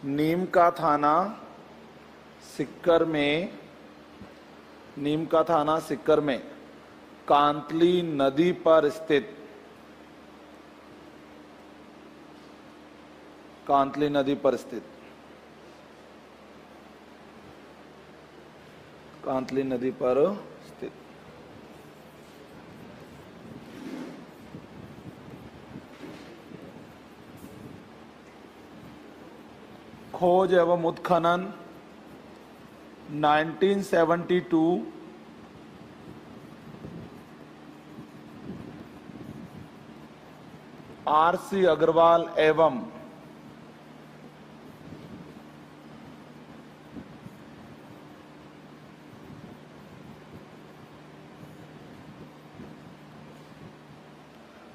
नीम का थाना सिक्कर में कांतली नदी पर स्थित खोज एवं उत्खनन 1972 आर.सी. अग्रवाल एवं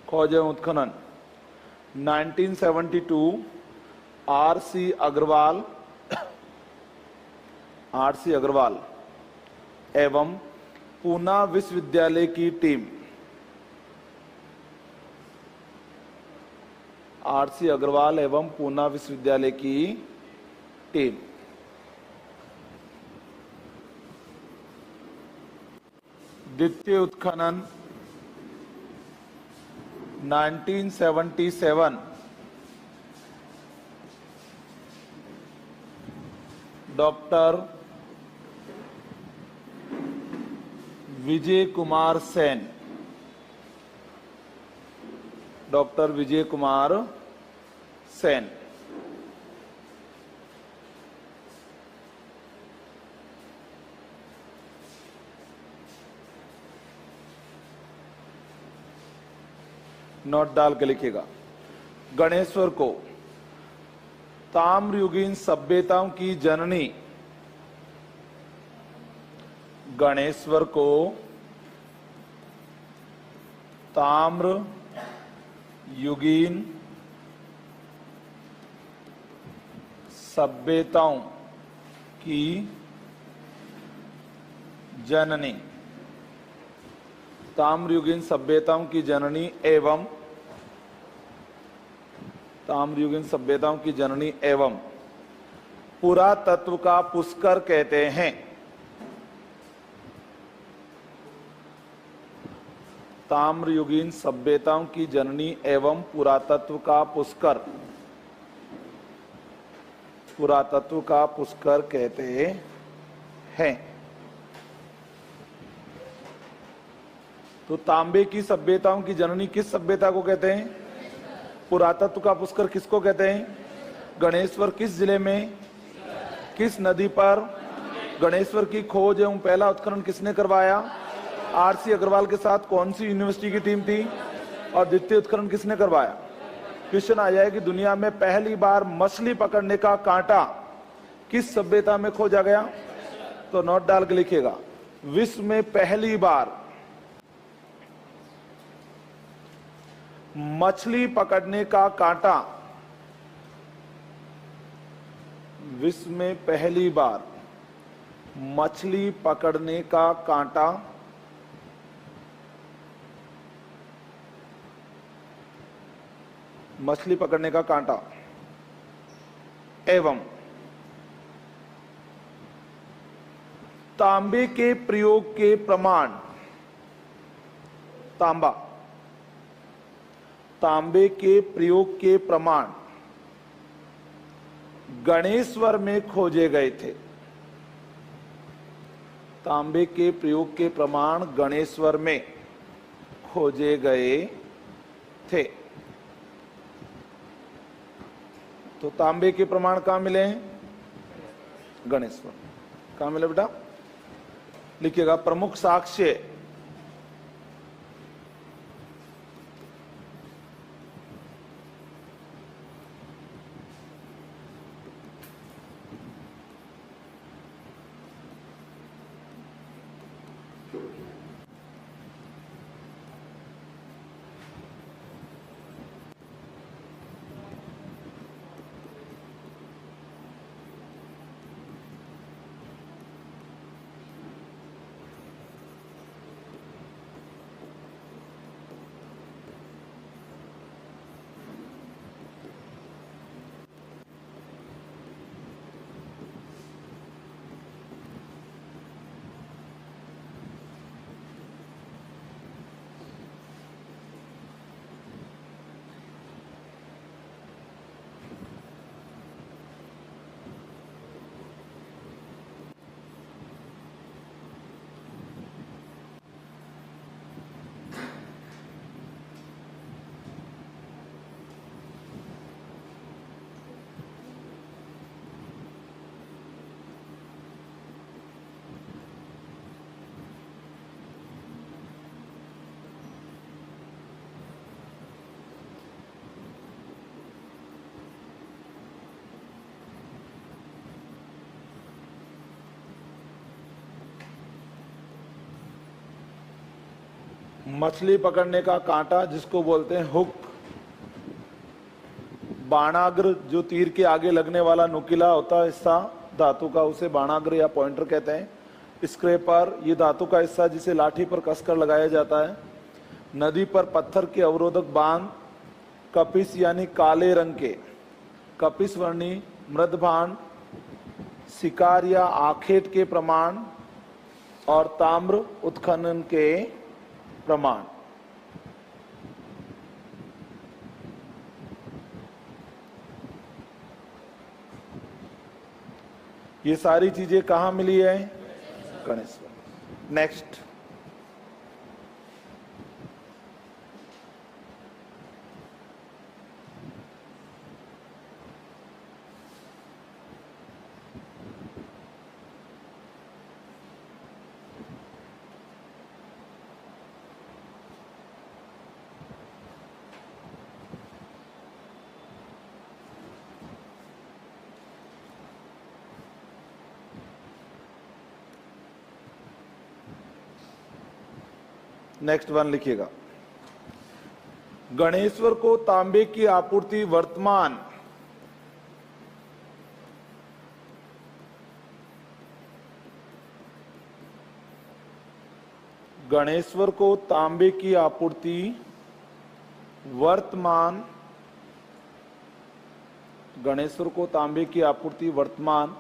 खोज एवं उत्खनन 1972 आर.सी. अग्रवाल एवं पूना विश्वविद्यालय की टीम आर.सी. अग्रवाल एवं पूना विश्वविद्यालय की टीम द्वितीय उत्खनन 1977 डॉक्टर विजय कुमार सेन नोट डाल के लिखिएगा। गणेश्वर को ताम्रयुगीन सभ्यताओं की जननी गणेश्वर को ताम्रयुगीन सभ्यताओं की जननी एवं पुरातत्व का पुष्कर कहते हैं। ताम्रयुगीन सभ्यताओं की जननी एवं पुरातत्व का पुष्कर कहते हैं। तो तांबे की सभ्यताओं की जननी किस सभ्यता को कहते हैं? पुरातत्व का पुष्कर किसको कहते हैं? गणेश्वर किस जिले में, किस नदी पर? गणेश्वर की खोज एवं पहला उत्खनन किसने करवाया? आर.सी. अग्रवाल के साथ कौन सी यूनिवर्सिटी की टीम थी? और द्वितीय उत्खनन किसने करवाया? क्वेश्चन आ जाए कि दुनिया में पहली बार मछली पकड़ने का कांटा किस सभ्यता में खोजा गया? तो नोट डाल के लिखिएगा। विश्व में पहली बार मछली पकड़ने का कांटा, विश्व में पहली बार मछली पकड़ने का कांटा एवं तांबे के प्रयोग के प्रमाण, तांबे के प्रयोग के प्रमाण गणेश्वर में खोजे गए थे। तांबे के प्रयोग के प्रमाण गणेश्वर में खोजे गए थे। तो तांबे के प्रमाण कहां मिले हैं? गणेश्वर। कहां मिले बेटा? लिखिएगा प्रमुख साक्ष्य मछली पकड़ने का कांटा जिसको बोलते हैं हुक। बाणाग्र जो तीर के आगे लगने वाला नुकीला होता है हिस्सा धातु का, उसे बाणाग्र या पॉइंटर कहते हैं। स्क्रैपर ये धातु का हिस्सा जिसे लाठी पर कसकर लगाया जाता है। नदी पर पत्थर के अवरोधक बांध। कपिस यानी काले रंग के, कपिस वर्णी मृदभांड। शिकार या आखेट के प्रमाण और ताम्र उत्खनन के प्रमाण। ये सारी चीजें कहां मिली है? गणेश्वर। नेक्स्ट, नेक्स्ट वन लिखिएगा। गणेश्वर को तांबे की आपूर्ति वर्तमान गणेश्वर को तांबे की आपूर्ति वर्तमान गणेश्वर को तांबे की आपूर्ति वर्तमान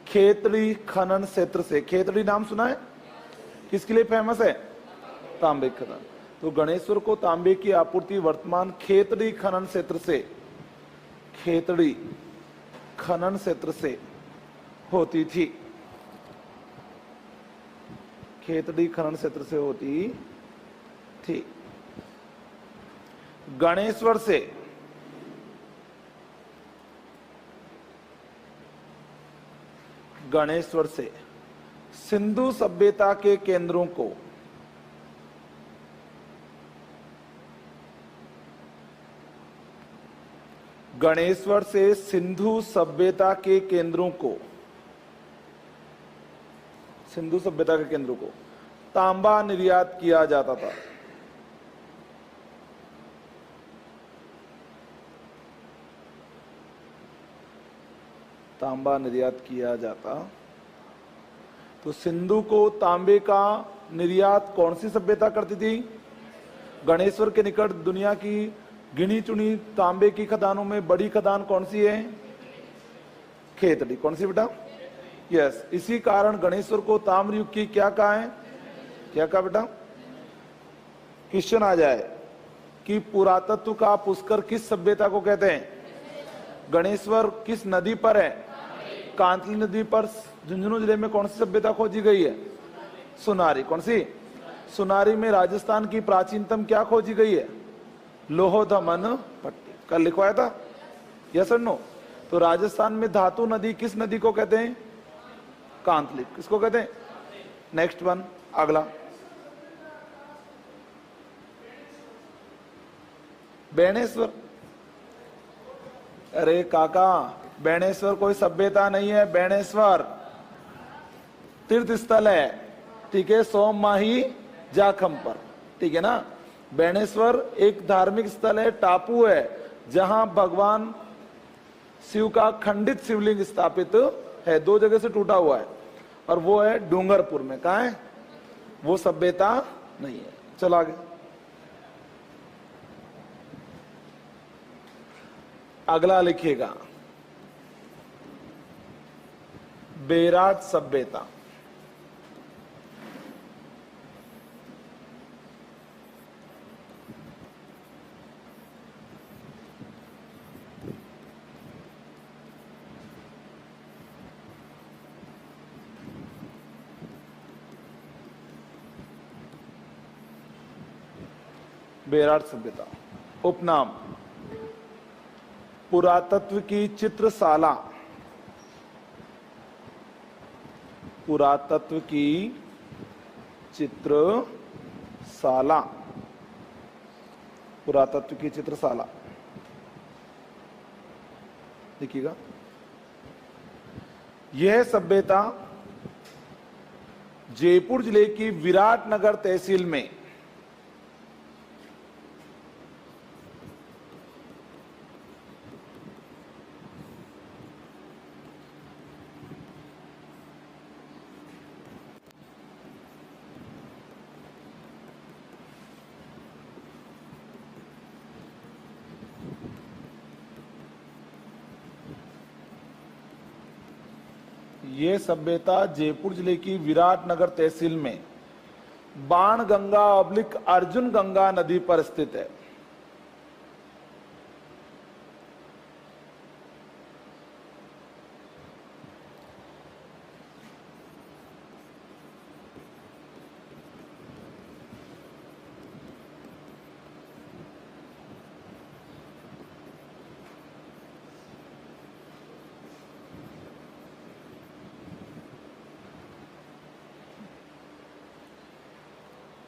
खेतड़ी खनन क्षेत्र से। खेतड़ी नाम सुना है? किसके लिए फेमस है? तांबे खनन। तो गणेश्वर को तांबे की आपूर्ति वर्तमान खेतड़ी खनन क्षेत्र से, खेतड़ी खनन क्षेत्र से होती थी। खेतड़ी खनन क्षेत्र से होती थी। गणेश्वर से सिंधु सभ्यता के केंद्रों को गणेश्वर से सिंधु सभ्यता के केंद्रों को तांबा निर्यात किया जाता था। तांबा निर्यात किया जाता। तो सिंधु को तांबे का निर्यात कौन सी सभ्यता करती थी? गणेश्वर के निकट दुनिया की गिनी चुनी तांबे की खदानों में बड़ी खदान कौन सी है? खेतड़ी। कौन सी बेटा? यस। इसी कारण गणेश्वर को ताम्र युग की क्या कहा है? क्या कहा बेटा? क्वेश्चन आ जाए कि पुरातत्व का पुष्कर किस सभ्यता को कहते हैं? गणेश्वर किस नदी पर है? कांतली नदी पर झुंझुनू जिले में कौन सी सभ्यता खोजी गई है? सुनारी। कौन सी? सुनारी में राजस्थान की प्राचीनतम क्या खोजी गई है? लोहोधमन पट्टी। कल लिखवाया था, यस और नो? तो राजस्थान में धातु नदी किस नदी को कहते हैं? कांतली। किसको कहते हैं? नेक्स्ट वन, अगला। बेणेश्वर। अरे काका, बेणेश्वर कोई सभ्यता नहीं है। बेणेश्वर तीर्थ स्थल है, ठीक है, सोम माही जाखम पर, ठीक है ना। बेणेश्वर एक धार्मिक स्थल है, टापू है, जहां भगवान शिव का खंडित शिवलिंग स्थापित है। 2 जगह से टूटा हुआ है और वो है डूंगरपुर में। कहां है? वो सभ्यता नहीं है। चलो आगे। अगला लिखिएगा, बेराट सभ्यता। बेराट सभ्यता। उपनाम पुरातत्व की चित्रशाला। पुरातत्व की चित्रशाला। पुरातत्व की चित्रशाला देखिएगा। यह सभ्यता जयपुर जिले की विराटनगर तहसील में ये सभ्यता जयपुर जिले की विराटनगर तहसील में बाण गंगा ऑब्लिक अर्जुन गंगा नदी पर स्थित है।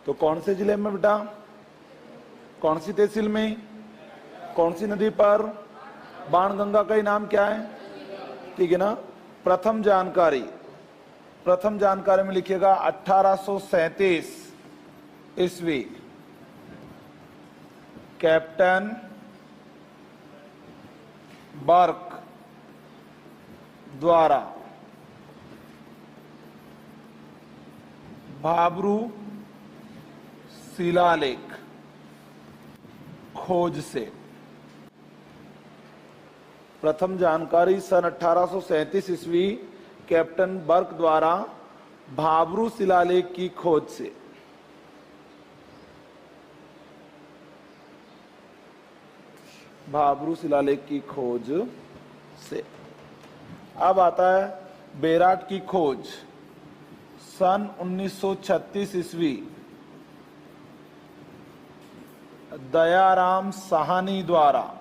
तो कौन से जिले में बेटा, कौन सी तहसील में, कौन सी नदी पर, बाणगंगा का ही नाम क्या है, ठीक है ना। प्रथम जानकारी में लिखिएगा 1837 ईस्वी कैप्टन बर्क द्वारा भाबरू शिलालेख खोज से। प्रथम जानकारी सन 1837 ईस्वी कैप्टन बर्क द्वारा भाबरू शिलालेख की खोज से। भाबरू शिलालेख की खोज से। अब आता है बेराट की खोज सन 1936 ईस्वी दयाराम साहनी द्वारा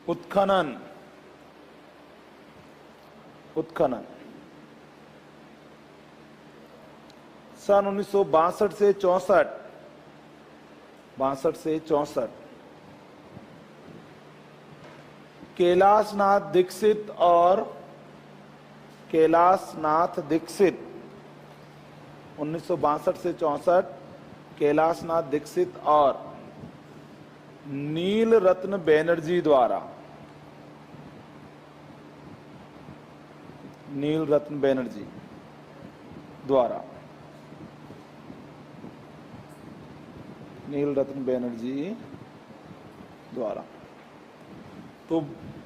उत्खनन सन 1962 से 64 कैलाशनाथ दीक्षित 1962 से 64 कैलाशनाथ दीक्षित और नील रत्न बैनर्जी द्वारा तो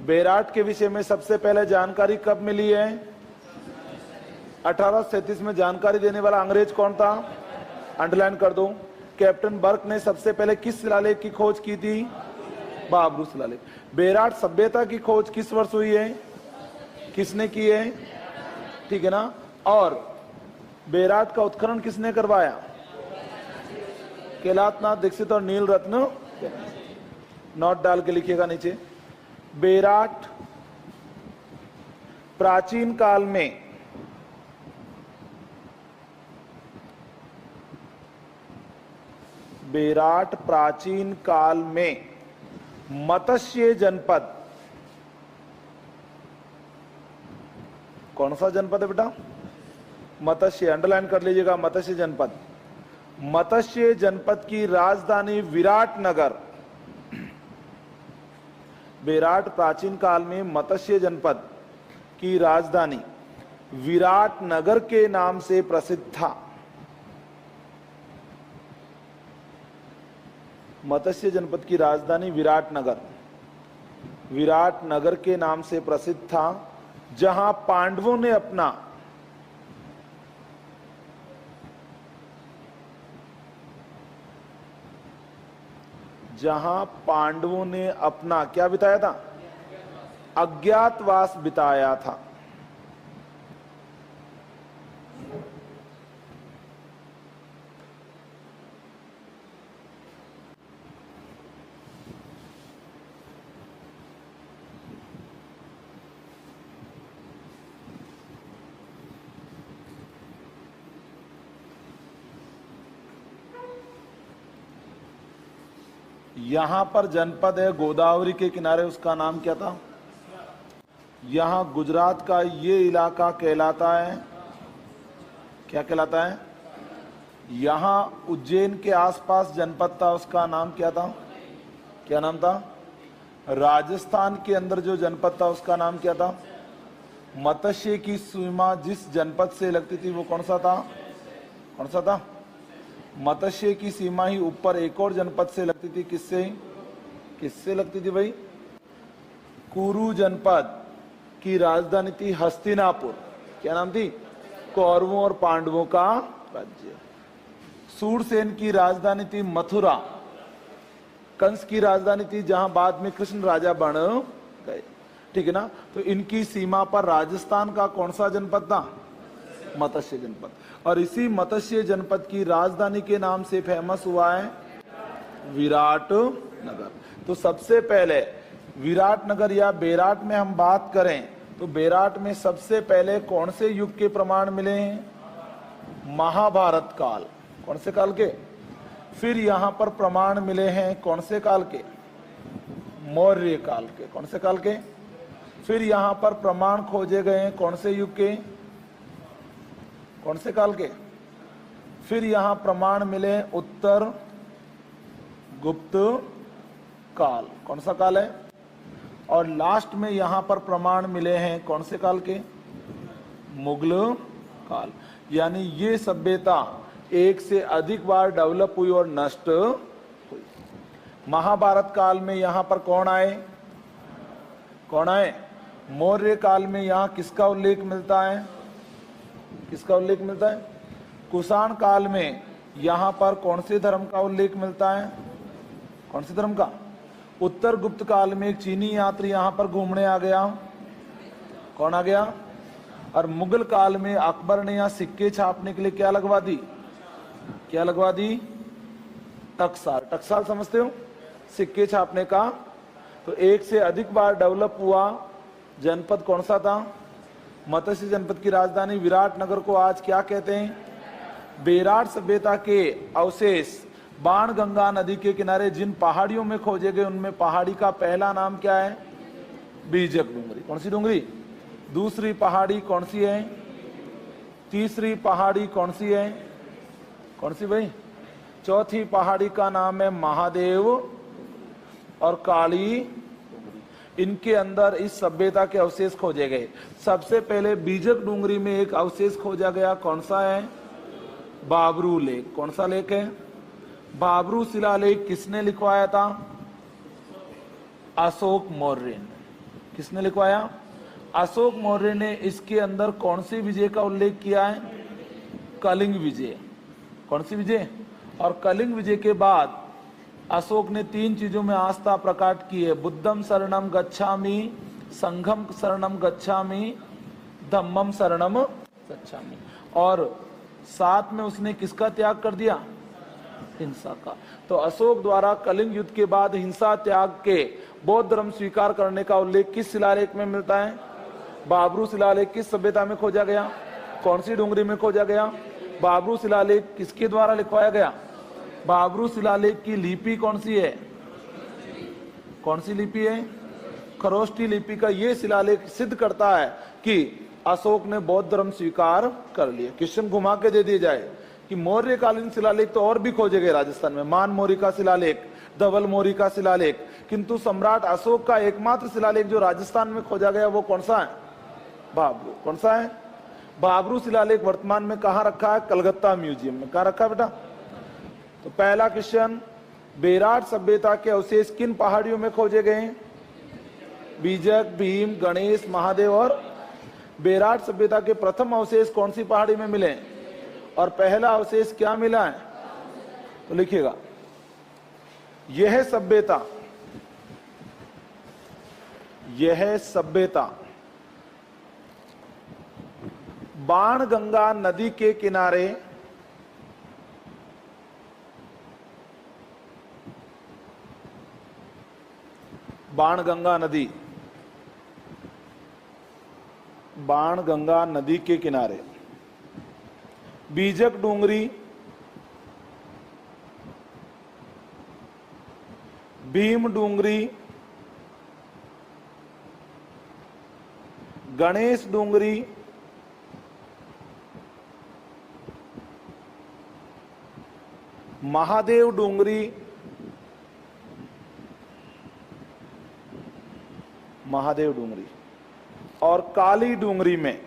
बेराट के विषय में सबसे पहले जानकारी कब मिली है? 1837 में। जानकारी देने वाला अंग्रेज कौन था? अंडरलाइन कर दो। कैप्टन बर्क ने सबसे पहले किस शिलालेख की खोज की थी? भाबरू शिलालेख। बेराट सभ्यता की खोज किस वर्ष हुई है? किसने की है? ठीक है ना। और बेराट का उत्खनन किसने करवाया? कैलाशनाथ दीक्षित और नील रत्न। नोट डाल के लिखिएगा नीचे। बेराट प्राचीन काल में मत्स्य जनपद, कौन सा जनपद है बेटा? मत्स्य, अंडरलाइन कर लीजिएगा। मत्स्य जनपद की राजधानी विराटनगर। बेराट प्राचीन काल में मत्स्य जनपद की राजधानी विराटनगर के नाम से प्रसिद्ध था। मत्स्य जनपद की राजधानी विराटनगर के नाम से प्रसिद्ध था, जहां पांडवों ने अपना क्या बिताया था? अज्ञातवास बिताया था। यहां पर जनपद है गोदावरी के किनारे, उसका नाम क्या था? यहां गुजरात का ये इलाका कहलाता है, क्या कहलाता है? यहां उज्जैन के आसपास जनपद था, उसका नाम क्या था? क्या नाम था? राजस्थान के अंदर जो जनपद था उसका नाम क्या था? मत्स्य की सीमा जिस जनपद से लगती थी वो कौन सा था? कौन सा था? मत्स्य की सीमा ही ऊपर एक और जनपद से लगती थी, किससे? किससे लगती थी भाई? कुरु जनपद की राजधानी थी हस्तिनापुर। क्या नाम थी? कौरवों और पांडवों का राज्य। सूरसेन की राजधानी थी मथुरा। कंस की राजधानी थी जहां बाद में कृष्ण राजा बन गए। ठीक है ना? तो इनकी सीमा पर राजस्थान का कौन सा जनपद था? मत्स्य जनपद। और इसी मत्स्य जनपद की राजधानी के नाम से फेमस हुआ है विराट नगर। तो सबसे पहले विराट नगर या बेराट में हम बात करें तो बेराट में सबसे पहले कौन से युग के प्रमाण मिले हैं? महाभारत काल। कौन से काल के? फिर यहां पर प्रमाण मिले हैं कौन से काल के? मौर्य काल के। कौन से काल के? फिर यहां पर प्रमाण खोजे गए हैं कौन से युग के? कौन से काल के? फिर यहां प्रमाण मिले उत्तर गुप्त काल। कौन सा काल है? और लास्ट में यहां पर प्रमाण मिले हैं कौन से काल के? मुगल काल। यानी ये सभ्यता एक से अधिक बार डेवलप हुई और नष्ट हुई। महाभारत काल में यहां पर कौन आए? कौन आए? मौर्य काल में यहां किसका उल्लेख मिलता है? किसका उल्लेख मिलता है? कुषाण काल में यहां पर कौन से धर्म का उल्लेख मिलता है? कौन से धर्म का? उत्तर गुप्त काल में एक चीनी यात्री यहां पर घूमने आ गया। कौन आ गया? और मुगल काल में अकबर ने यहां सिक्के छापने के लिए क्या लगवा दी? क्या लगवा दी? टकसाल। टकसाल समझते हो? सिक्के छापने का। तो एक से अधिक बार डेवलप हुआ जनपद कौन सा था? मत्स्य जनपद की राजधानी विराट नगर को आज क्या कहते हैं? बेराट सभ्यता के अवशेष बाणगंगा नदी के किनारे जिन पहाड़ियों में खोजे गए उनमें पहाड़ी का पहला नाम क्या है? बीजक डूंगरी। कौन सी डूंगरी? दूसरी पहाड़ी कौन सी है? तीसरी पहाड़ी कौन सी है? कौन सी भाई? चौथी पहाड़ी का नाम है महादेव और काली। इनके अंदर इस सभ्यता के अवशेष खोजे गए। सबसे पहले बीजक डूंगरी में एक अवशेष खोजा गया, कौन सा है? बाबरू लेक। कौन सा लेक है? बाबरू शिलालेख किसने लिखवाया था? अशोक मौर्य ने। किसने लिखवाया? अशोक मौर्य ने। इसके अंदर कौन सी विजय का उल्लेख किया है? कलिंग विजय। कौन सी विजय? और कलिंग विजय के बाद अशोक ने 3 चीजों में आस्था प्रकट की है। बुद्धम शरणम गच्छामि, संघम शरणम गच्छामि, धम्मम शरणम गच्छामि। और साथ में उसने किसका त्याग कर दिया? हिंसा का। तो अशोक द्वारा कलिंग युद्ध के बाद हिंसा त्याग के बौद्ध धर्म स्वीकार करने का उल्लेख किस शिलालेख में मिलता है? बाबरू शिलालेख। किस सभ्यता में खोजा गया? कौन सी डूंगरी में खोजा गया? बाबरू शिलालेख किसके द्वारा लिखवाया गया? बाबरू शिलालेख की लिपि कौन सी है? कौन सी लिपि है? खरोष्टी लिपि का ये शिलालेख सिद्ध करता है कि अशोक ने बौद्ध धर्म स्वीकार कर लिया। क्वेश्चन घुमा के दे दिया जाए कि मौर्य कालीन शिलालेख तो और भी खोजे गए राजस्थान में, मान मौर्य का शिलालेख, धवल मौर्य का शिलालेख, किंतु सम्राट अशोक का एकमात्र शिलालेख जो राजस्थान में खोजा गया वो कौन सा है? बाबरू। कौन सा है? बाबरू शिलालेख वर्तमान में कहाँ रखा है? कलकत्ता म्यूजियम में। कहाँ रखा है बेटा? तो पहला क्वेश्चन, बेराट सभ्यता के अवशेष किन पहाड़ियों में खोजे गए? बीजक, भीम, गणेश, महादेव। और बेराट सभ्यता के प्रथम अवशेष कौन सी पहाड़ी में मिले और पहला अवशेष क्या मिला है? तो लिखिएगा, यह सभ्यता, यह सभ्यता बाणगंगा नदी के किनारे बाणगंगा नदी, बाणगंगा नदी के किनारे बीजक डूंगरी, भीम डूंगरी, गणेश डूंगरी महादेव डूंगरी, महादेव डूंगरी और काली डूंगरी में,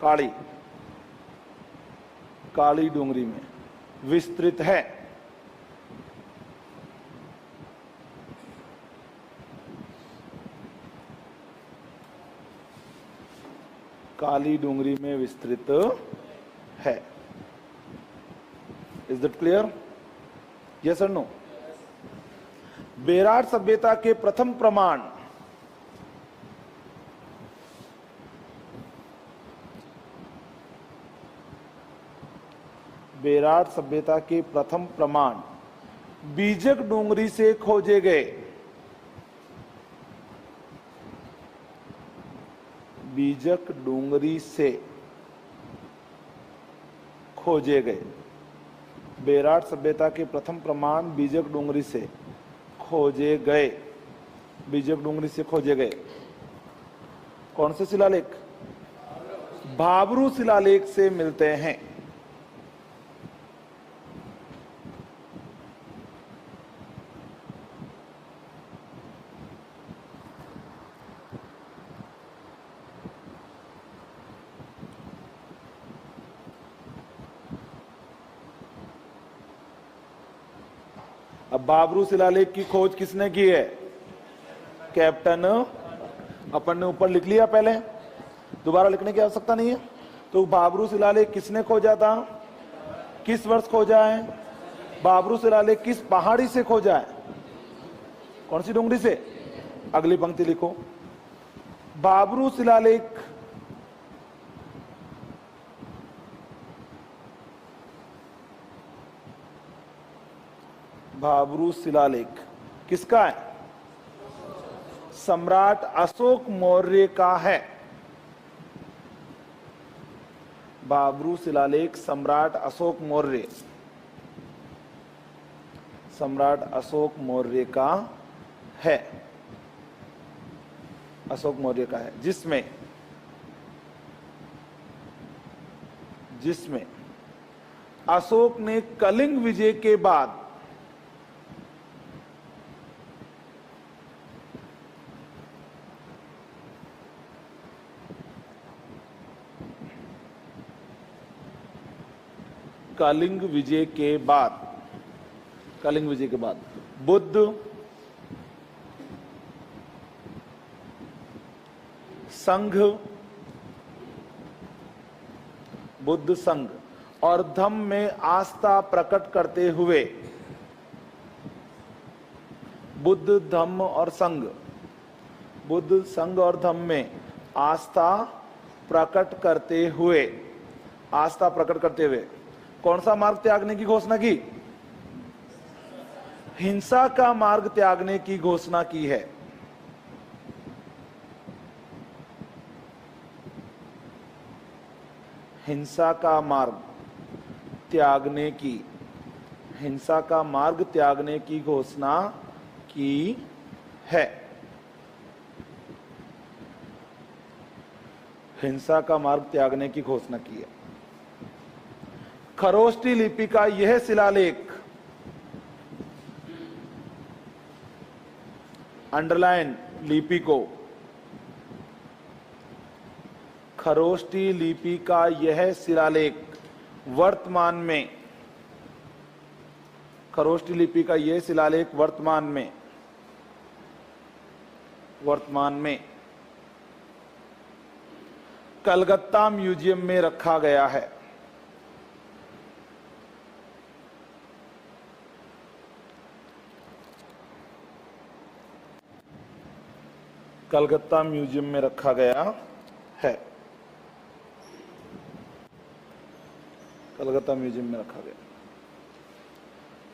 काली काली डूंगरी में विस्तृत है। काली डूंगरी में विस्तृत है। Is that clear? यस और नो? बेरार सभ्यता के प्रथम प्रमाण बेरार सभ्यता के प्रथम प्रमाण बीजक डूंगरी से खोजे गए। बीजक डूंगरी से खोजे गए। बेरार सभ्यता के प्रथम प्रमाण बीजक डूंगरी से खोजे गए। बीजक डूंगरी से खोजे गए। कौन से शिलालेख? भाबरू शिलालेख से मिलते हैं। अब भाबरू शिलालेख की खोज किसने की है? कैप्टन। अपन ने ऊपर लिख लिया पहले, दोबारा लिखने की आवश्यकता नहीं है। तो भाबरू शिलालेख किसने खोजा था? किस वर्ष खोजा है? भाबरू शिलालेख किस पहाड़ी से खोजा है? कौन सी डूंगरी से? अगली पंक्ति लिखो। भाबरू शिलालेख भाबरू शिलालेख किसका है? सम्राट अशोक मौर्य का है। भाबरू शिलालेख सम्राट अशोक मौर्य, सम्राट अशोक मौर्य का है। अशोक मौर्य का है, जिसमें अशोक ने कलिंग विजय के बाद कलिंग विजय के बाद बुद्ध, संघ और धम्म में आस्था प्रकट करते हुए, बुद्ध धम्म और संघ, बुद्ध संघ और धम्म में आस्था प्रकट करते हुए, कौन सा मार्ग त्यागने की घोषणा की? हिंसा का मार्ग त्यागने की घोषणा की है। हिंसा का मार्ग त्यागने की घोषणा की है। हिंसा का मार्ग त्यागने की घोषणा की है। खरोष्टी लिपि का यह शिलालेख, अंडरलाइन लिपि को, खरोष्टी लिपि का यह शिलालेख वर्तमान में कलकत्ता म्यूजियम में रखा गया है। कलकत्ता म्यूजियम में रखा गया है। कलकत्ता म्यूजियम में रखा गया।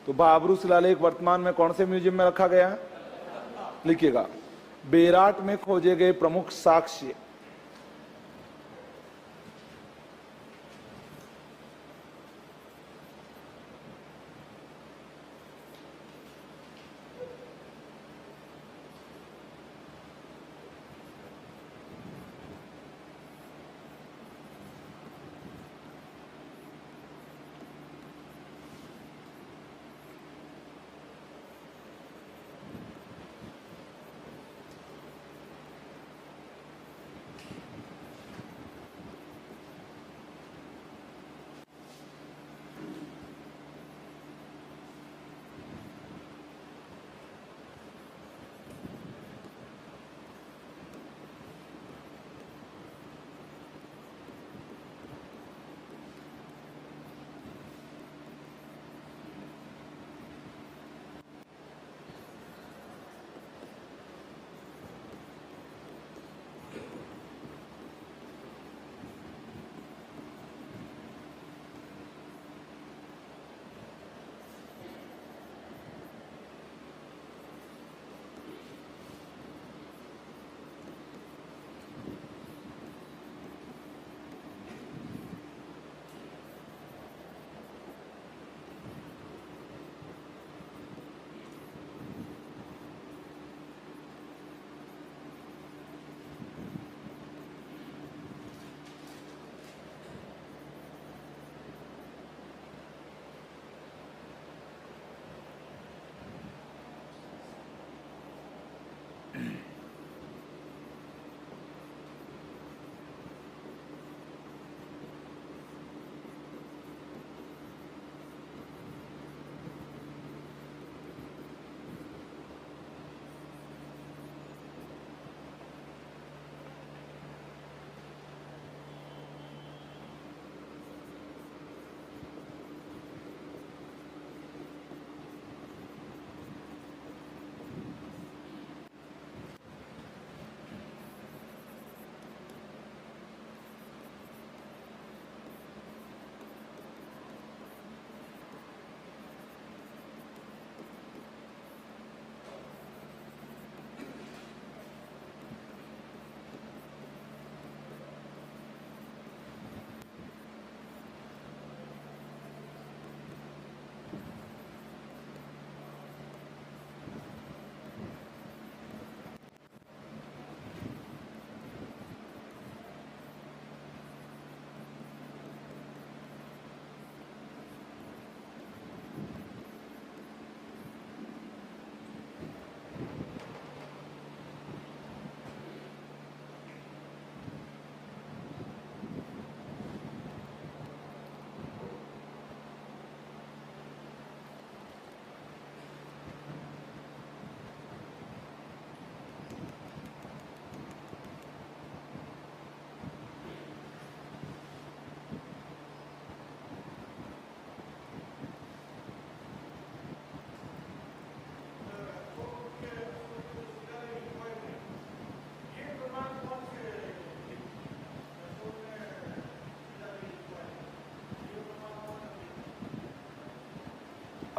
तो भाबरू शिलालेख वर्तमान में कौन से म्यूजियम में रखा गया? लिखिएगा। बेराट में खोजे गए प्रमुख साक्ष्य,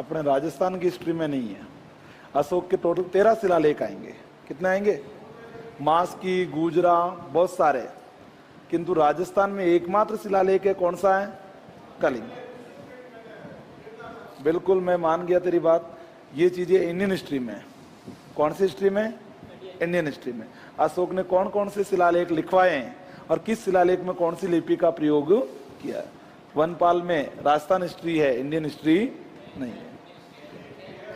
अपने राजस्थान की हिस्ट्री में नहीं है। अशोक के टोटल 13 शिलालेख आएंगे। कितने आएंगे? मास्की, गुजरा, बहुत सारे, किंतु राजस्थान में एकमात्र शिलालेख है, कौन सा है? कलिंग। बिल्कुल मैं मान गया तेरी बात। ये चीजें इंडियन हिस्ट्री में। कौन सी हिस्ट्री में? इंडियन हिस्ट्री में। अशोक ने कौन कौन से शिलालेख लिखवाए हैं और किस शिलालेख में कौन सी लिपि का प्रयोग किया है। वनपाल में राजस्थान हिस्ट्री है, इंडियन हिस्ट्री नहीं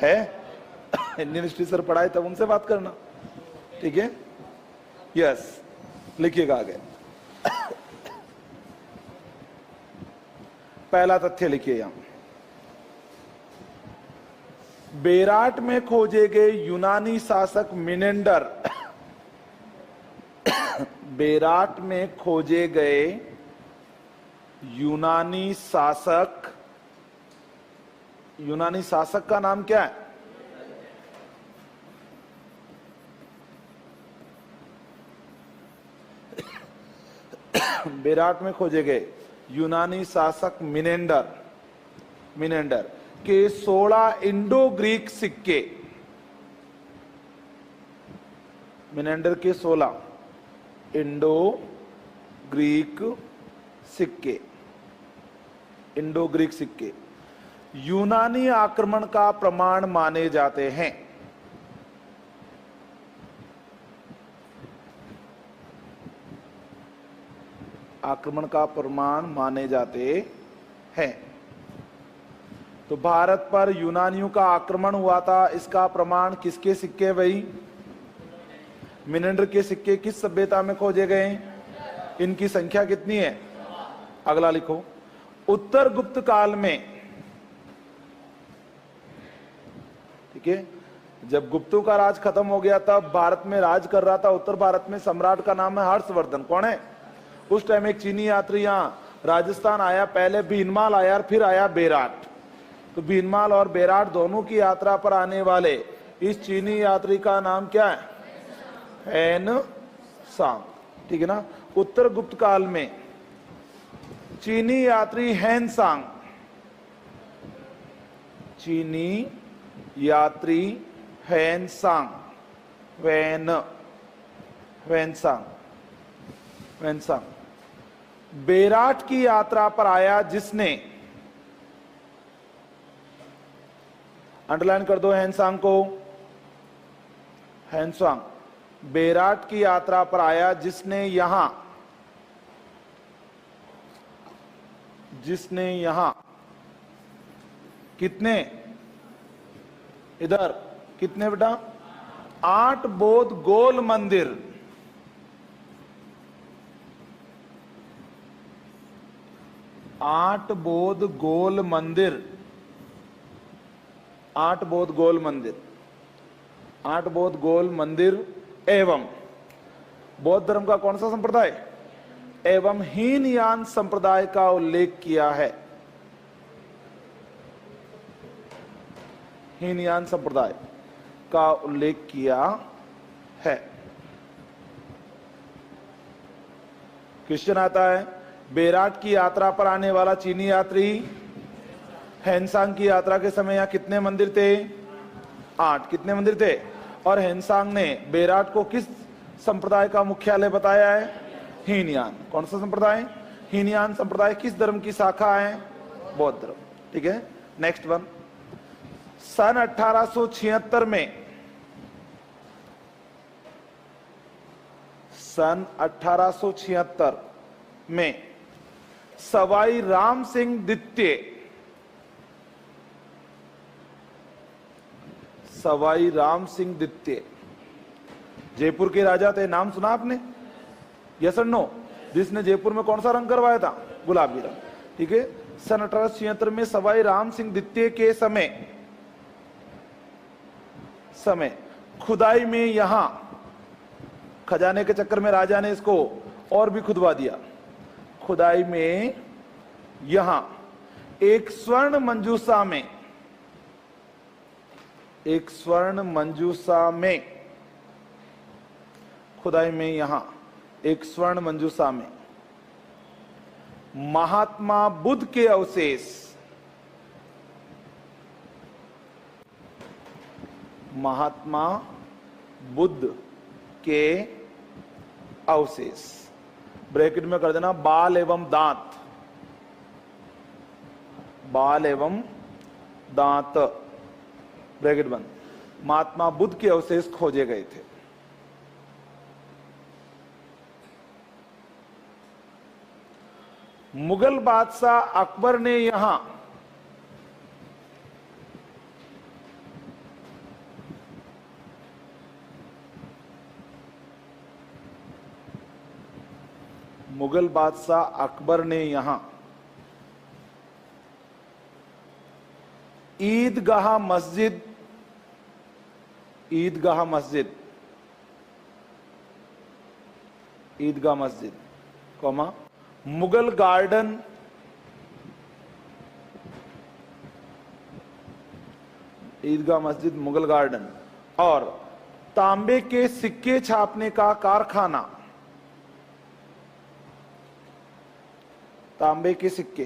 है। इंडियन हिस्ट्री सर पढ़ाए तब उनसे बात करना, ठीक है? यस, लिखिएगा आगे। पहला तथ्य लिखिए यहां, बेराट में खोजे गए यूनानी शासक मिनेंडर, बेराट में खोजे गए यूनानी शासक, यूनानी शासक का नाम क्या है? बेराट में खोजे गए यूनानी शासक मिनेंडर, मिनेंडर के 16 इंडो ग्रीक सिक्के, मिनेंडर के 16 इंडो ग्रीक सिक्के, इंडो ग्रीक सिक्के यूनानी आक्रमण का प्रमाण माने जाते हैं। आक्रमण का प्रमाण माने जाते हैं। तो भारत पर यूनानियों का आक्रमण हुआ था, इसका प्रमाण किसके सिक्के भाई? मिनेंडर के सिक्के किस सभ्यता में खोजे गए? इनकी संख्या कितनी है? अगला लिखो, उत्तर गुप्त काल में, ठीक है, जब गुप्तों का राज खत्म हो गया तब भारत में राज कर रहा था उत्तर भारत में सम्राट का नाम है हर्षवर्धन। कौन है? उस टाइम एक चीनी यात्री यहां राजस्थान आया, पहले भीनमाल आया और फिर आया बेराट। तो भीनमाल और बेराट दोनों की यात्रा पर आने वाले इस चीनी यात्री का नाम क्या है? हैन सांग, ठीक है ना? उत्तर गुप्त काल में चीनी यात्री हैन सांग, चीनी यात्री हैन सांग, वैन सांग, वैन सांग बेराट की यात्रा पर आया, जिसने, अंडरलाइन कर दो हैन सांग को, हैन सांग बेराट की यात्रा पर आया, जिसने यहां कितने, इधर कितने बेटा? 8 बौद्ध गोल मंदिर, 8 बौद्ध गोल मंदिर, 8 बौद्ध गोल मंदिर, 8 बौद्ध गोल मंदिर एवं बौद्ध धर्म का कौन सा संप्रदाय? एवं हीनयान संप्रदाय का उल्लेख किया है। हीनयान संप्रदाय का उल्लेख किया है। क्वेश्चन आता है, बेराट की यात्रा पर आने वाला चीनी यात्री हैनसांग की यात्रा के समय यहां कितने मंदिर थे? 8। कितने मंदिर थे? और हैनसांग ने बेराट को किस संप्रदाय का मुख्यालय बताया है? हीनयान। कौन सा संप्रदाय? हीनयान संप्रदाय किस धर्म की शाखा है? बौद्ध धर्म, ठीक है। नेक्स्ट वन, सन 1876 में, सन 1876 में सवाई राम सिंह द्वितीय, सवाई राम सिंह द्वितीय जयपुर के राजा थे, नाम सुना आपने? यस और नो? जिसने जयपुर में कौन सा रंग करवाया था? गुलाबी रंग, ठीक है। सन 1876 में सवाई राम सिंह द्वितीय के समय खुदाई में, यहां खजाने के चक्कर में राजा ने इसको और भी खुदवा दिया। खुदाई में यहां एक स्वर्ण मंजूसा में, एक स्वर्ण मंजूसा में, खुदाई में यहां एक स्वर्ण मंजूसा में महात्मा बुद्ध के अवशेष, महात्मा बुद्ध के अवशेष, ब्रैकेट में कर देना बाल एवं दांत, बाल एवं दांत, ब्रैकेट बंद। महात्मा बुद्ध के अवशेष खोजे गए थे। मुगल बादशाह अकबर ने यहां मुगल बादशाह अकबर ने यहां ईदगाह मस्जिद, ईदगाह मस्जिद, ईदगाह मस्जिद कौमा मुगल गार्डन, ईदगाह मस्जिद, मुगल गार्डन और तांबे के सिक्के छापने का कारखाना, तांबे के सिक्के,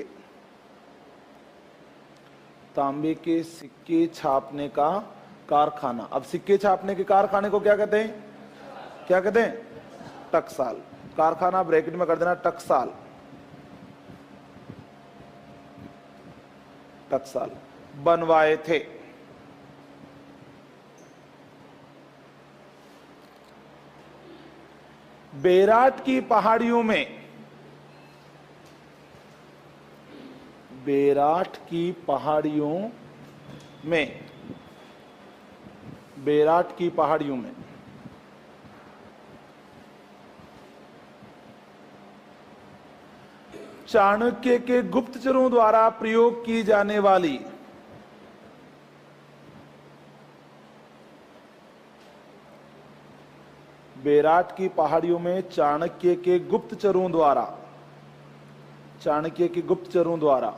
तांबे के सिक्के छापने का कारखाना। अब सिक्के छापने के कारखाने को क्या कहते हैं? क्या कहते हैं? टकसाल। कारखाना ब्रैकेट में कर देना टकसाल, टकसाल बनवाए थे। बेराट की पहाड़ियों में, बेराट की पहाड़ियों में, बेराट की पहाड़ियों में चाणक्य के गुप्तचरों द्वारा प्रयोग की जाने वाली बेराट की पहाड़ियों में चाणक्य के गुप्तचरों द्वारा, चाणक्य के गुप्तचरों द्वारा,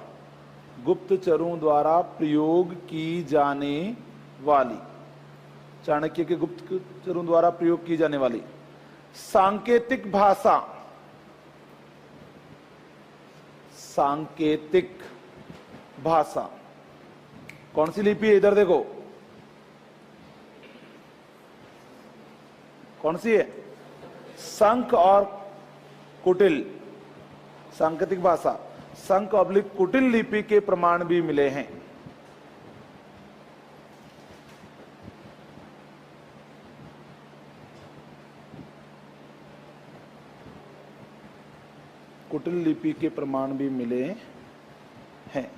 गुप्तचरों द्वारा प्रयोग की जाने वाली, चाणक्य के गुप्तचरों द्वारा प्रयोग की जाने वाली सांकेतिक भाषा, सांकेतिक भाषा कौन सी लिपि है? इधर देखो कौन सी है? संक और कुटिल, सांकेतिक भाषा, संक ऑब्लिक कुटिल लिपि के प्रमाण भी मिले हैं। कुटिल लिपि के प्रमाण भी मिले हैं।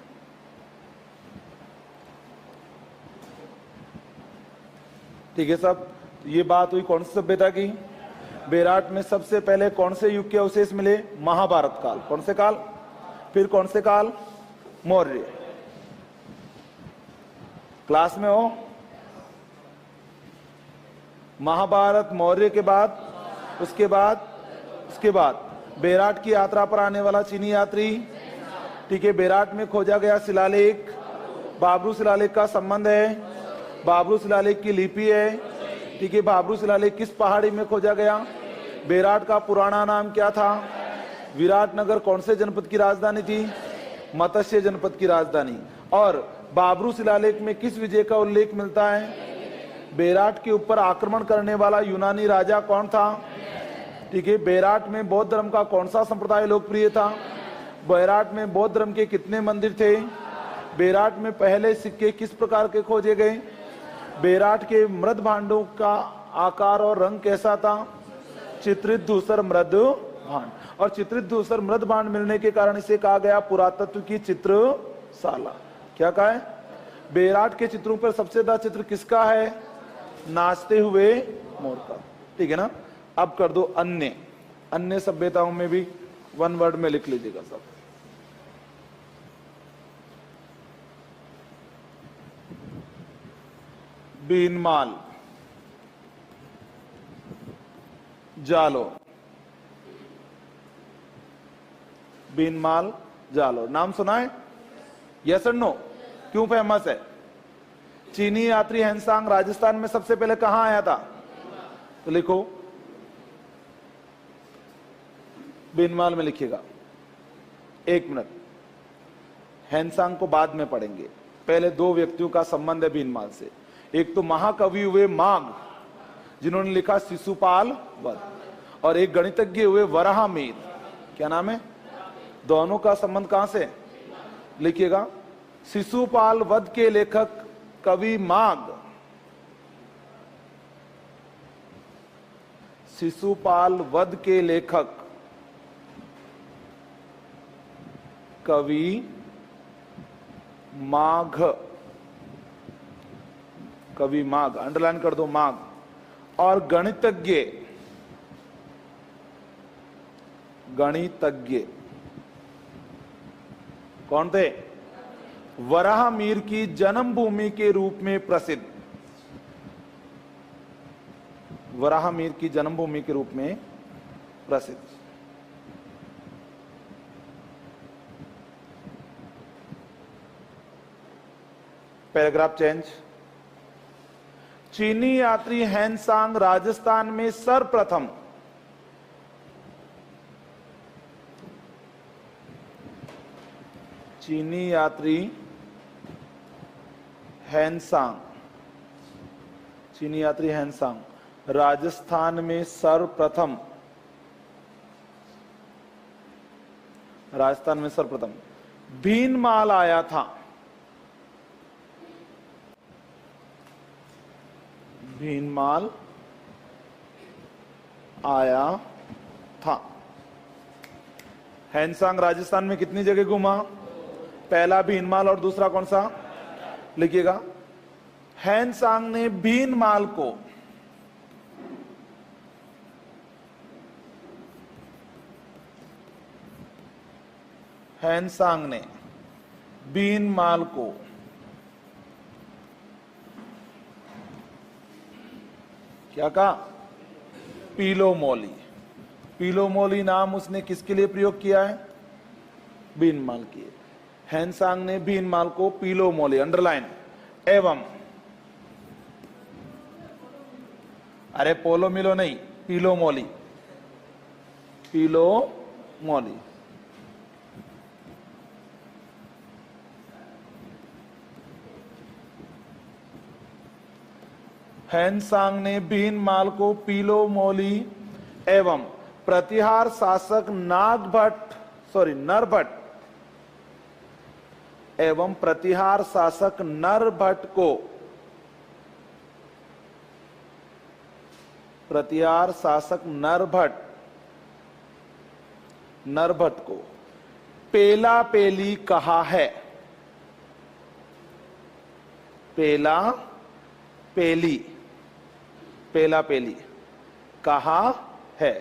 ठीक है साहब, ये बात हुई कौन सी सभ्यता की? बेराट में सबसे पहले कौन से युग के अवशेष मिले? महाभारत काल। कौन से काल? फिर कौन से काल? मौर्य। क्लास में हो? महाभारत, मौर्य के बाद, उसके बाद बेराट की यात्रा पर आने वाला चीनी यात्री। ठीक है, बेराट में खोजा गया शिलालेख, बाबरू शिलालेख का संबंध है, बाबरू शिलालेख की लिपि है। ठीक है, बाबरू शिलालेख किस पहाड़ी में खोजा गया? बेराट का पुराना नाम क्या था? विराटनगर कौन से जनपद की राजधानी थी? मत्स्य जनपद की राजधानी। और बाबरू शिलालेख में किस विजय का उल्लेख मिलता है? बेराट के ऊपर आक्रमण करने वाला यूनानी राजा कौन था? ठीक है, बेराट में बौद्ध धर्म का कौन सा संप्रदाय लोकप्रिय था? बेराट में बौद्ध धर्म के कितने मंदिर थे? बेराट में पहले सिक्के किस प्रकार के खोजे गए? बेराट के मृद भांडों का आकार और रंग कैसा था? चित्रित धूसर मृद भांड। और चित्रित धूसर मृद भांड मिलने के कारण इसे कहा गया पुरातत्व की चित्रशाला। क्या कहा है? बेराट के चित्रों पर सबसे ज्यादा चित्र किसका है? नाचते हुए मोर का। ठीक है ना। अब कर दो अन्य, अन्य सभ्यताओं में भी वन वर्ड में लिख लीजिएगा सब। बीनमाल, जालोर, बीनमाल जालोर नाम सुना है? यस और नो? क्यों फेमस है? चीनी यात्री हैंसांग राजस्थान में सबसे पहले कहां आया था? तो लिखो, बीनमाल में लिखिएगा। एक मिनट, हैंसांग को बाद में पढ़ेंगे, पहले दो व्यक्तियों का संबंध है बीनमाल से। एक तो महाकवि हुए माघ, जिन्होंने लिखा शिशुपाल वध, और एक गणितज्ञ हुए वराहमिहिर। क्या नाम है? दोनों का संबंध कहां से? लिखिएगा। शिशुपाल वध के लेखक कवि माघ, शिशुपाल वध के लेखक कवि माघ, कवि माघ, अंडरलाइन कर दो माघ। और गणितज्ञ, गणितज्ञ कौन थे? वराहमिहिर की जन्मभूमि के रूप में प्रसिद्ध, वराहमिहिर की जन्मभूमि के रूप में प्रसिद्ध। Paragraph change. चीनी यात्री हैंसांग राजस्थान में सर्वप्रथम चीनी यात्री हैंसांग, चीनी यात्री हैंसांग राजस्थान में सर्वप्रथम, राजस्थान में सर्वप्रथम भीनमाल आया था, भीनमाल आया था। हैंसांग राजस्थान में कितनी जगह घूमा? पहला भीनमाल और दूसरा कौन सा? लिखिएगा। हैंसांग ने भीनमाल को हैंसांग ने भीनमाल को क्या कहा? पीलोमौली। पीलोमौली नाम उसने किसके लिए प्रयोग किया है? भीनमाल के। हैंसांग ने भीनमाल को पीलोमौली, अंडरलाइन। एवं, अरे पोलो मिलो नहीं, पीलोमौली, पीलोमौली। हैंसांग ने भीनमाल को पीलोमौली एवं प्रतिहार शासक नरभट्ट एवं प्रतिहार शासक नरभट्ट को, प्रतिहार शासक नरभट्ट को पेला पेली कहा है। पेला पेली, पेला पेली कहा है।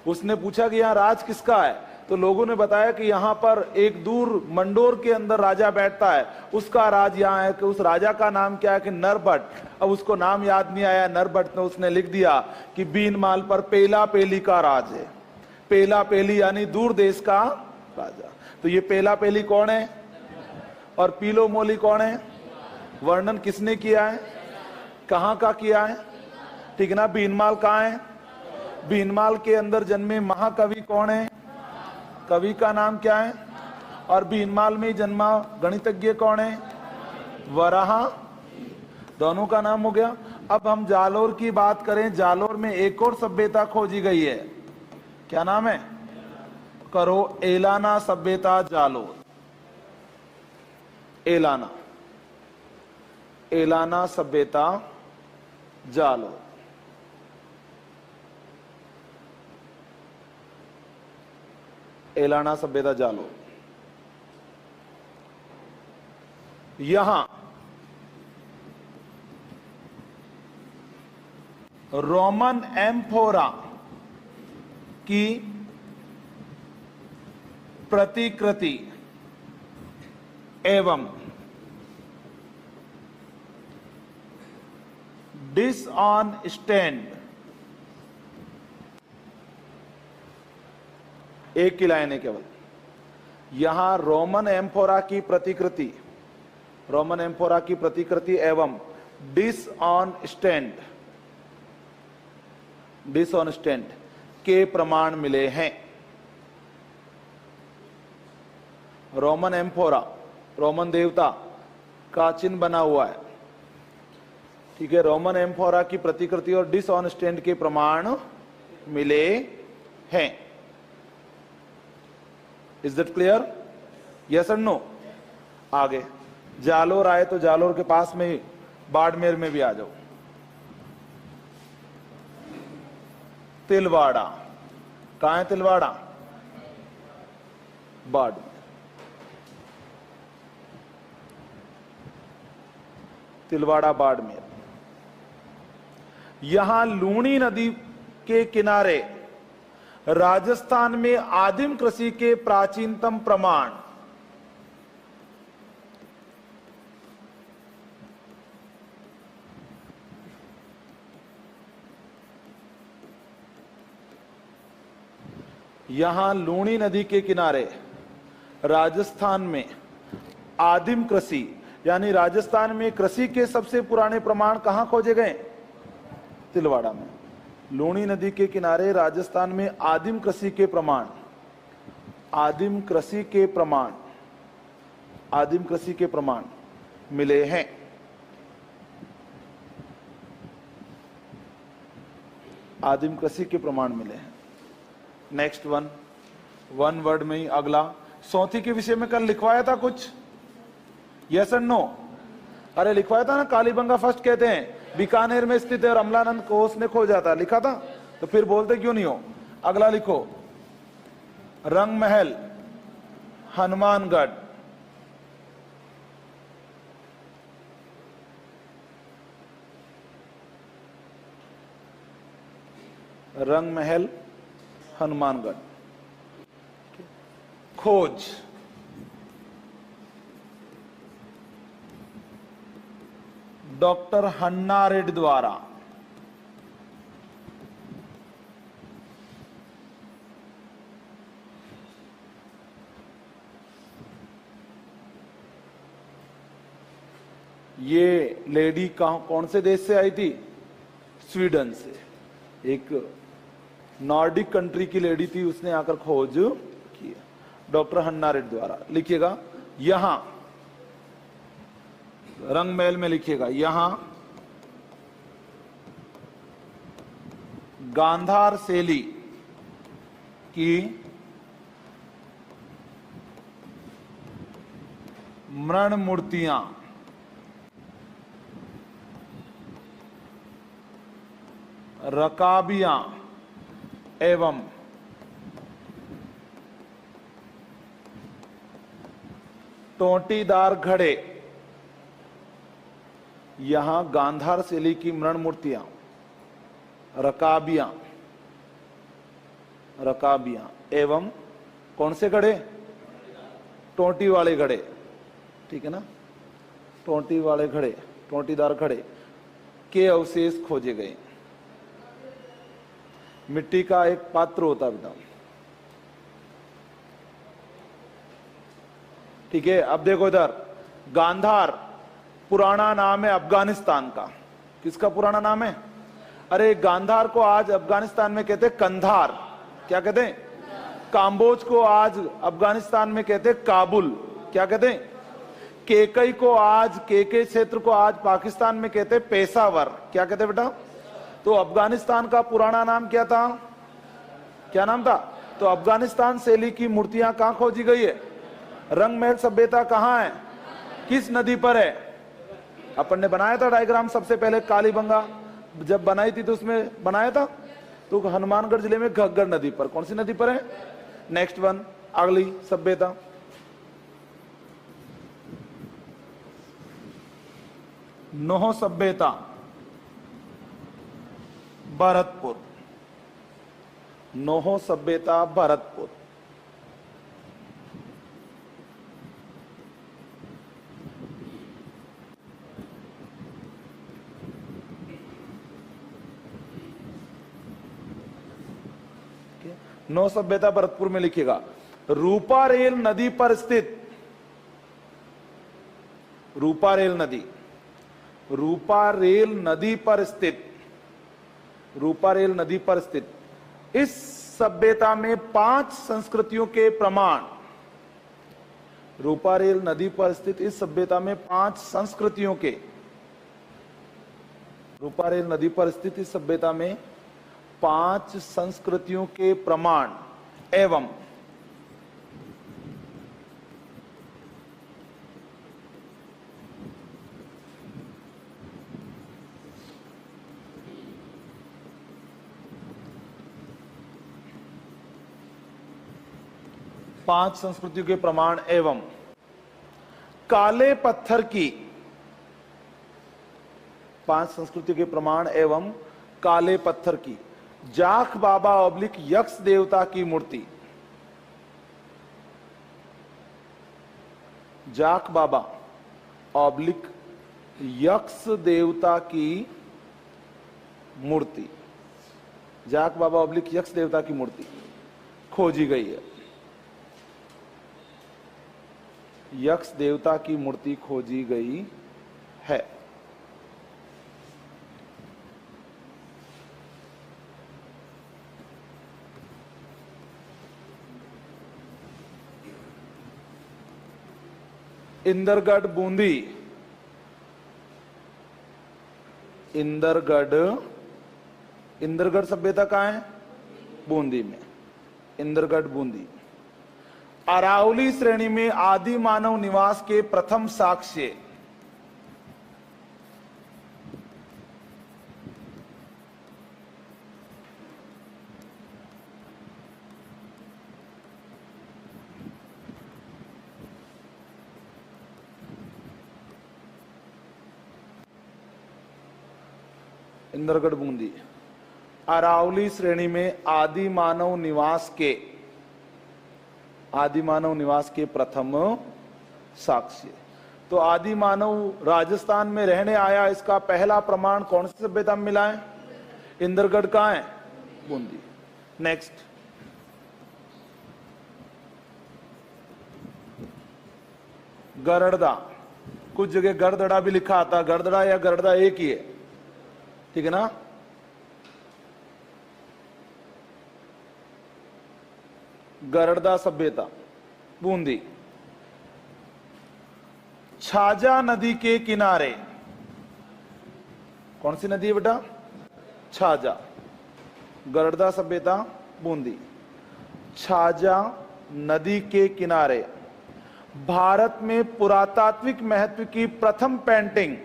उसने पूछा कि यहां राज किसका है, तो लोगों ने बताया कि यहां पर एक दूर मंडोर के अंदर राजा बैठता है, उसका राज यहां है। कि उस राजा का नाम क्या है? कि नरभट्ट। अब उसको नाम याद नहीं आया नरभट्ट ने, उसने लिख दिया कि भीनमाल पर पेला पेली का राज है। पेला पेली यानी दूर देश का राजा। तो ये पेला पेली कौन है और पीलोमौली कौन है? वर्णन किसने किया है? कहां का किया है? ठीक है ना। भीनमाल कहां है? भीनमाल के अंदर जन्मे महाकवि कौन है? कवि का नाम क्या है? और भीनमाल में जन्मा गणितज्ञ कौन है? वराहा। दोनों का नाम हो गया। अब हम जालोर की बात करें। जालोर में एक और सभ्यता खोजी गई है, क्या नाम है? करो, एलाना सभ्यता जालोर। एलाना, एलाना सभ्यता जालोर। एलाना सभ्यता जालोर। यहां रोमन एम्फोरा की प्रतिकृति एवं डिश ऑन स्टैंड, एक की लाइन है केवल। यहां रोमन एम्फोरा की प्रतिकृति, रोमन एम्फोरा की प्रतिकृति एवं dish on stand, dish on stand के प्रमाण मिले हैं। रोमन एम्फोरा, रोमन देवता का चिन्ह बना हुआ है। ठीक है, रोमन एम्फोरा की प्रतिकृति और डिसऑनेस्टेंट के प्रमाण मिले हैं। Is that clear? यस और नो? आगे जालोर आए तो जालोर के पास में ही बाड़मेर में भी आ जाओ। तिलवाड़ा, कहां है तिलवाड़ा? बाड़मेर। तिलवाड़ा बाड़मेर। यहां लूणी नदी के किनारे राजस्थान में आदिम कृषि के प्राचीनतम प्रमाण यहां लूणी नदी के किनारे राजस्थान में आदिम कृषि यानी राजस्थान में कृषि के सबसे पुराने प्रमाण कहां खोजे गए? तिलवाड़ा में। लूणी नदी के किनारे राजस्थान में आदिम कृषि के प्रमाण, आदिम कृषि के प्रमाण, आदिम कृषि के प्रमाण मिले हैं। आदिम कृषि के प्रमाण मिले हैं। नेक्स्ट वन वर्ड में ही अगला, सौंथी के विषय में कल लिखवाया था कुछ? Yes and no? अरे लिखवाया था ना, कालीबंगा फर्स्ट कहते हैं, बीकानेर में स्थित है और अमलानंद को उसने खोजा था, लिखा था? तो फिर बोलते क्यों नहीं हो? अगला लिखो, रंग महल हनुमानगढ़, रंग महल हनुमानगढ़। खोज डॉक्टर हन्ना रेड्डी द्वारा। ये लेडी कौन से देश से आई थी? स्वीडन से। एक नॉर्डिक कंट्री की लेडी थी, उसने आकर खोज की। डॉक्टर हन्ना रेड्डी द्वारा। लिखिएगा यहां, रंग महल में लिखिएगा यहां गांधार शैली की मृण मूर्तियां रकाबियां एवं टोंटीदार घड़े। यहां गांधार शैली की मृण मूर्तियां, रकाबियां, रकाबियां एवं कौन से घड़े? टोंटी वाले घड़े, ठीक है ना? टोंटी वाले घड़े, टोंटीदार घड़े के अवशेष खोजे गए। मिट्टी का एक पात्र होता है, ठीक है? अब देखो इधर, गांधार पुराना नाम है अफगानिस्तान का। किसका पुराना नाम है? अरे गांधार को आज अफगानिस्तान में कहते कंधार। क्या कहते हैं? काम्बोज को आज अफगानिस्तान में कहते काबुल। क्या कहते हैं? केकई को आज, केके क्षेत्र को आज पाकिस्तान में कहते पेशावर। क्या कहते बेटा? तो अफगानिस्तान का पुराना नाम क्या था? क्या नाम था? तो अफगानिस्तान शैली की मूर्तियां कहां खोजी गई है? रंग महल सभ्यता कहां है? किस नदी पर है? अपन ने बनाया था डायग्राम सबसे पहले, कालीबंगा जब बनाई थी तो उसमें बनाया था। तो हनुमानगढ़ जिले में घग्गर नदी पर। कौन सी नदी पर है? नेक्स्ट वन, अगली सभ्यता नोह सभ्यता भरतपुर। नोह सभ्यता भरतपुर। नौ सभ्यता भरतपुर में लिखिएगा। रूपारेल नदी पर स्थित, रूपारेल नदी, रूपारेल नदी पर स्थित, रूपारेल नदी पर स्थित इस सभ्यता में 5 संस्कृतियों के प्रमाण। रूपारेल नदी पर स्थित इस सभ्यता में 5 संस्कृतियों के रूपारेल नदी पर स्थित इस सभ्यता में 5 संस्कृतियों के प्रमाण एवं काले पत्थर की 5 संस्कृतियों के प्रमाण एवं काले पत्थर की जाख बाबा ऑब्लिक यक्ष देवता की मूर्ति, जाख बाबा ऑब्लिक यक्ष देवता की मूर्ति, जाख बाबा ऑब्लिक यक्ष देवता की मूर्ति खोजी गई है। यक्ष देवता की मूर्ति खोजी गई है। इंदरगढ़ बूंदी, इंदरगढ़ सभ्यता कहां है? बूंदी में। इंदरगढ़ बूंदी। अरावली श्रेणी में आदि मानव निवास के प्रथम साक्ष्य, इंदरगढ़ बूंदी। अरावली श्रेणी में आदि मानव निवास के प्रथम साक्ष्य। तो आदि मानव राजस्थान में रहने आया, इसका पहला प्रमाण कौन सी सभ्यता में मिला है? इंदरगढ़ कहां है? बूंदी। नेक्स्ट, गरड़दा। कुछ जगह गरदड़ा भी लिखा आता, गरदड़ा या गरड़ा एक ही है, ठीक है ना? गरड़दा सभ्यता बूंदी। छाजा नदी के किनारे, कौन सी नदी है बेटा? छाजा। गरड़दा सभ्यता बूंदी। छाजा नदी के किनारे भारत में पुरातात्विक महत्व की प्रथम पेंटिंग,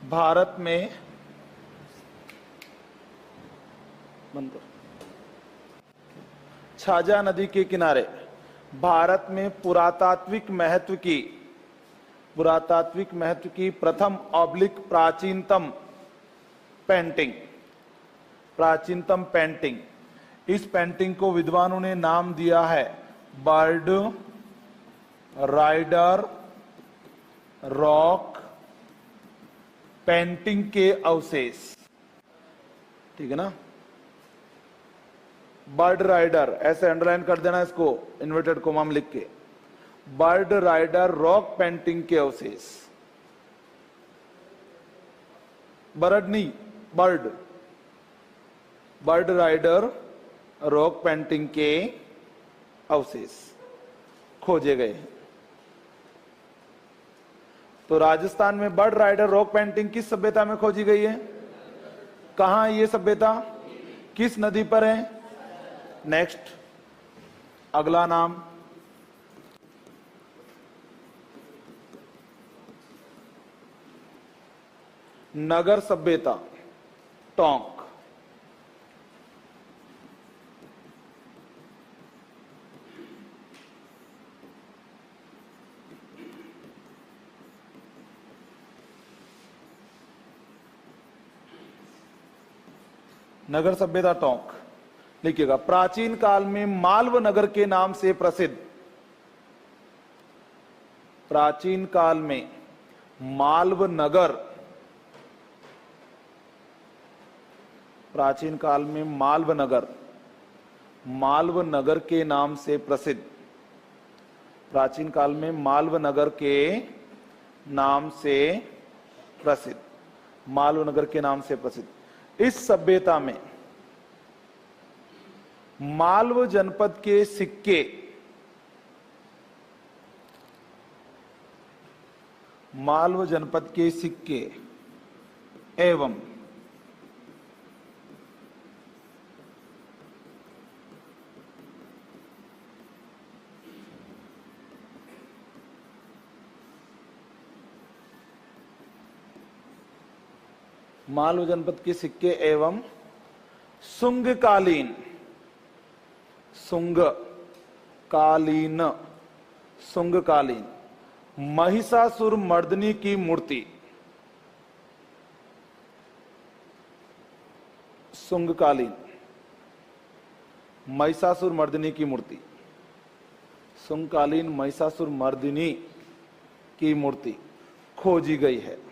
भारत में छाजा नदी के किनारे भारत में पुरातात्विक महत्व की प्रथम ऑब्लिक प्राचीनतम पेंटिंग। इस पेंटिंग को विद्वानों ने नाम दिया है बर्ड राइडर रॉक पेंटिंग के अवशेष, ठीक है ना? बर्ड राइडर, ऐसे अंडरलाइन कर देना इसको, इन्वर्टेड कोमा में लिख के, बर्ड राइडर रॉक पेंटिंग के अवशेष। बर्ड नहीं, बर्ड राइडर रॉक पेंटिंग के अवशेष खोजे गए। तो राजस्थान में बर्ड राइडर रॉक पेंटिंग किस सभ्यता में खोजी गई है? कहां है ये सभ्यता? किस नदी पर है? नेक्स्ट, अगला नाम नगर सभ्यता टोंक। नगर सभ्यता टोंक लिखिएगा। प्राचीन काल में मालव नगर के नाम से प्रसिद्ध, प्राचीन काल में मालव नगर, प्राचीन काल में मालव नगर के नाम से प्रसिद्ध, प्राचीन काल में मालव नगर के नाम से प्रसिद्ध, मालव नगर के नाम से प्रसिद्ध। इस सभ्यता में मालव जनपद के सिक्के मालव जनपद के सिक्के एवं मालव जनपद के सिक्के एवं सुंगकालीन महिषासुर मर्दिनी की मूर्ति सुंगकालीन महिषासुर मर्दिनी की मूर्ति सुंगकालीन महिषासुर मर्दिनी की मूर्ति खोजी गई है।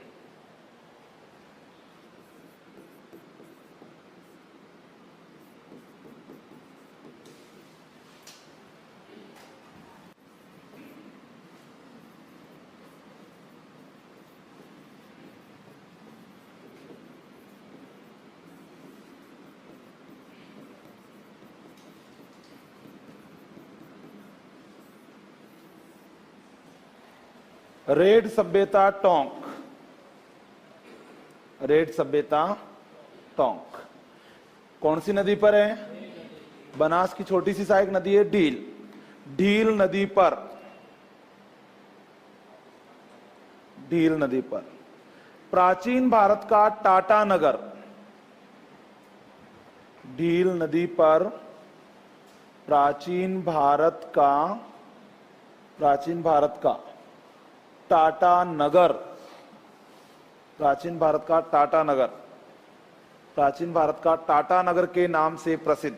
रेड सभ्यता टोंक कौन सी नदी पर है? बनास की छोटी सी सहायक नदी है ढील नदी पर प्राचीन भारत का टाटा नगर ढील नदी पर प्राचीन भारत का टाटा नगर प्राचीन भारत का टाटा नगर के नाम से प्रसिद्ध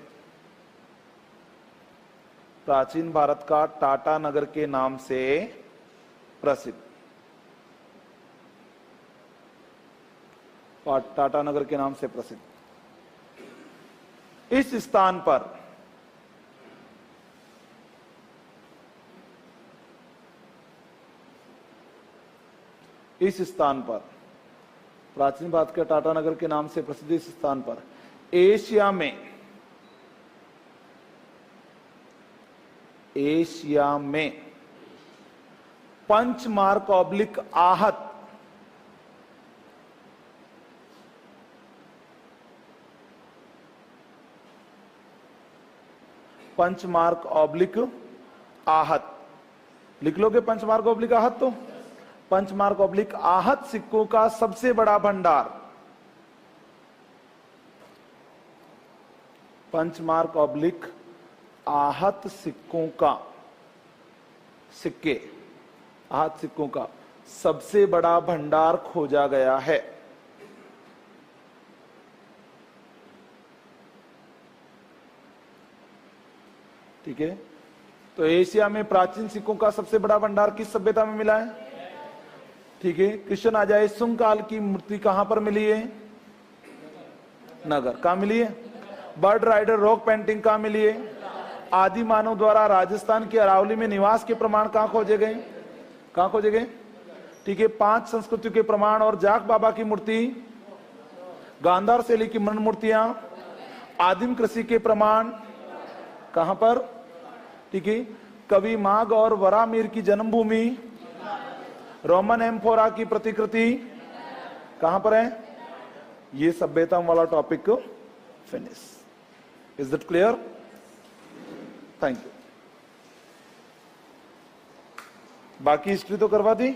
प्राचीन भारत का टाटा नगर के नाम से प्रसिद्ध टाटा नगर के नाम से प्रसिद्ध इस स्थान पर प्राचीन भारत के टाटा नगर के नाम से प्रसिद्ध इस स्थान पर एशिया में पंचमार्क ऑब्लिक आहत लिख लोगे पंचमार्क ऑब्लिक आहत तो पंचमार्क ऑब्लिक आहत सिक्कों का सबसे बड़ा भंडार पंचमार्क ऑब्लिक आहत सिक्कों का सबसे बड़ा भंडार खोजा गया है। ठीक है, तो एशिया में प्राचीन सिक्कों का सबसे बड़ा भंडार किस सभ्यता में मिला है? ठीक है, क्वेश्चन आ जाए सुंग काल की मूर्ति कहां पर मिली है? नगर। कहां मिली है? बर्ड राइडर रॉक पेंटिंग कहां मिली है? आदि मानव द्वारा राजस्थान के अरावली में निवास के प्रमाण कहां खोजे गए? ठीक है, 5 संस्कृतियों के प्रमाण और जाक बाबा की मूर्ति, गांधार शैली की मरण मूर्तियां, आदिम कृषि के प्रमाण कहां पर? ठीक है, कवि माघ और वरामीर की जन्मभूमि, रोमन एम्फोरा की प्रतिकृति कहां पर है? ये सभ्यता वाला topic finish. Is that clear? Thank you. बाकी हिस्ट्री तो करवा दी।